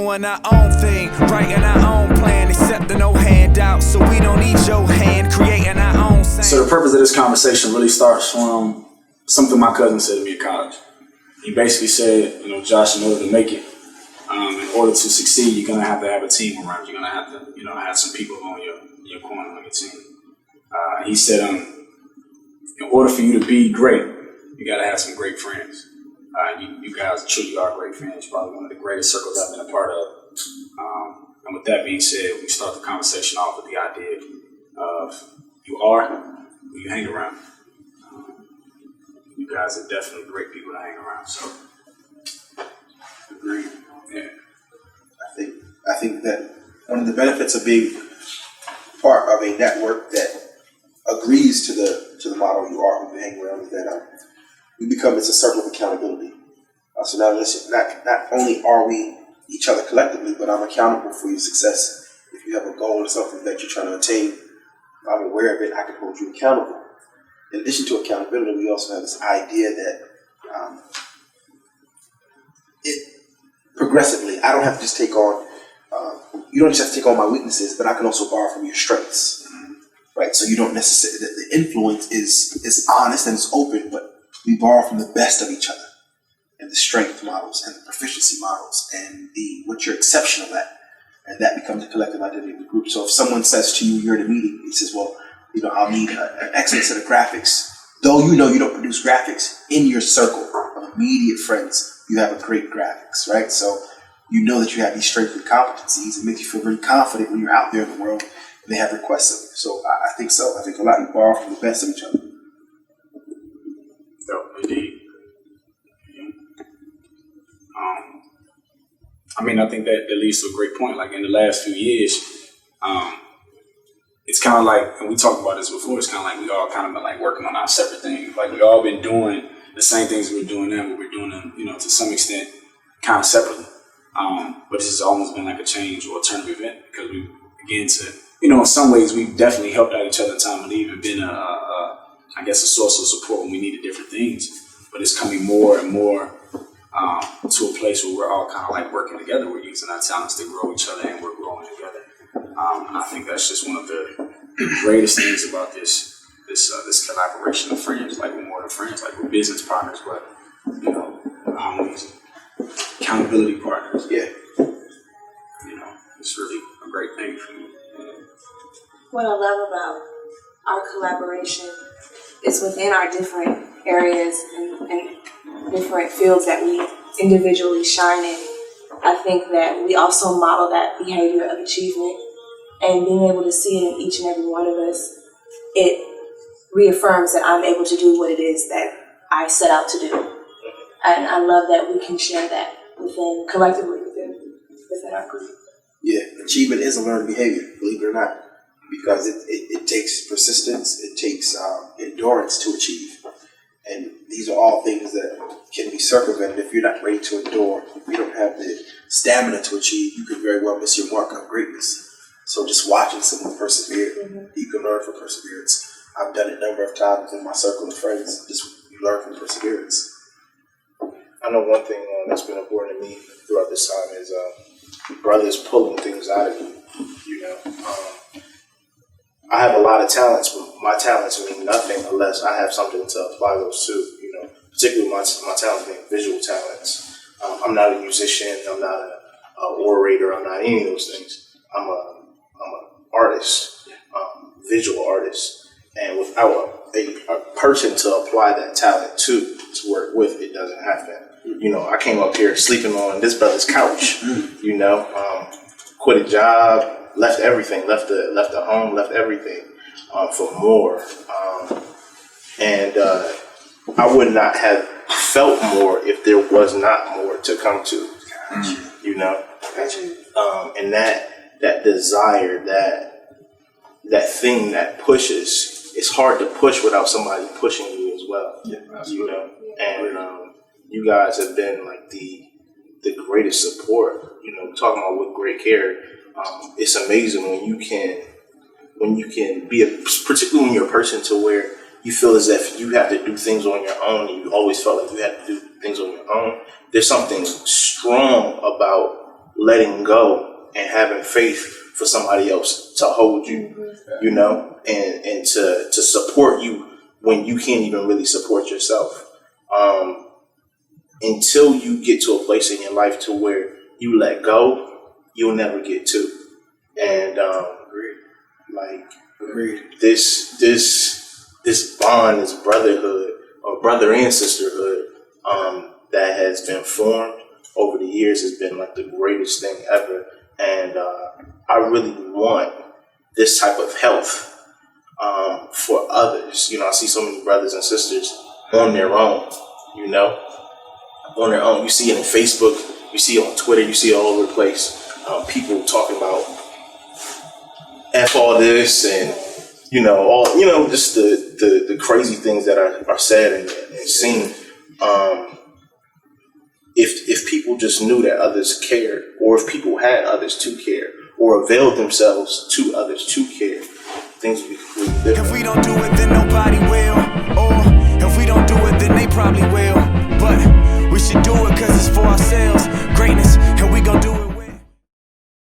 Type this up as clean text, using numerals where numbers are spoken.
doing our own thing, writing our own plan, accepting no handout, so we don't need your hand, creating our own sound. So the purpose of this conversation really starts from something my cousin said to me in college. He basically said, Josh, in order to make it, in order to succeed, you're gonna have to have a team around. You're gonna have to, have some people on your corner, on your team. He said, in order for you to be great, you gotta have some great friends. You guys truly are great friends. Probably one of the greatest circles I've been a part of. And with that being said, we start the conversation off with the idea of you are who you hang around. You guys are definitely great people to hang around. So, agreed. Yeah. I think that one of the benefits of being part of a network that agrees to the model you are who you hang around is that it's a circle of accountability. So now not only are we each other collectively, but I'm accountable for your success. If you have a goal or something that you're trying to attain, I'm aware of it, I can hold you accountable. In addition to accountability, we also have this idea that progressively, I don't have to just take on, you don't just have to take on my weaknesses, but I can also borrow from your strengths, right? So you don't necessarily, the influence is honest and it's open, but we borrow from the best of each other and the strength models and the proficiency models and what you're exceptional at. And that becomes the collective identity of the group. So if someone says to you, you're in a meeting, he says, well, I'll need an excellent set of graphics. Though you don't produce graphics, in your circle of immediate friends, you have a great graphics, right? So you know that you have these strengths and competencies. It makes you feel very confident when you're out there in the world and they have requests of you. So I think so. I think a lot of you borrow from the best of each other. No, indeed. I think that leads to a great point. Like in the last few years, it's kind of like, and we talked about this before, it's kind of like we all kind of been like working on our separate things. Like we all been doing the same things we're doing now, but we're doing them, to some extent, kind of separately. But this has almost been like a change or a turn of event because we began to, in some ways we've definitely helped out each other in time of need and been I guess a source of support when we needed different things. But it's coming more and more to a place where we're all kind of like working together. We're using our talents to grow each other and we're growing together. I think that's just one of the greatest things about this collaboration of friends. Like we're more than friends, like we're business partners, but we're homies, accountability partners. Yeah. It's really a great thing for me. What I love about our collaboration is within our different areas and different fields that we individually shine in. I think that we also model that behavior of achievement and being able to see it in each and every one of us. It reaffirms that I'm able to do what it is that I set out to do. And I love that we can share that collectively within our group. Yeah, achievement is a learned behavior, believe it or not, because it takes persistence, it takes endurance to achieve. And these are all things that can be circumvented if you're not ready to endure. If you don't have the stamina to achieve, you can very well miss your mark of greatness. So just watching someone persevere, you can learn from perseverance. I've done it a number of times in my circle of friends. Just you learn from perseverance. I know one thing that's been important to me throughout this time is brothers pulling things out of you. I have a lot of talents, but my talents mean nothing unless I have something to apply those to. Particularly my talents being visual talents. I'm not a musician. I'm not an orator. I'm not any of those things. I'm an artist, visual artist, and without a person to apply that talent to work with, it doesn't happen. I came up here sleeping on this brother's couch. Quit a job. Left everything, left the home, left everything for more. And I would not have felt more if there was not more to come to, and that desire, that thing that pushes, it's hard to push without somebody pushing you as well, and you guys have been like the greatest support, talking about with great care. It's amazing when you can be particularly when you're a person to where you feel as if you have to do things on your own, and you always felt like you had to do things on your own. There's something strong about letting go and having faith for somebody else to hold you, you know, and to support you when you can't even really support yourself. Until you get to a place in your life to where you let go, you'll never get to. And this bond, this brotherhood or brother and sisterhood that has been formed over the years has been like the greatest thing ever. And I really want this type of health for others. You know, I see so many brothers and sisters on their own, you know, on their own. You see it on Facebook, you see it on Twitter, you see it all over the place. People talking about F all this and, you know, all, you know, just the crazy things that are said and seen. If people just knew that others cared, or if people had others to care, or availed themselves to others to care, things would be completely different. If we don't do it, then nobody will.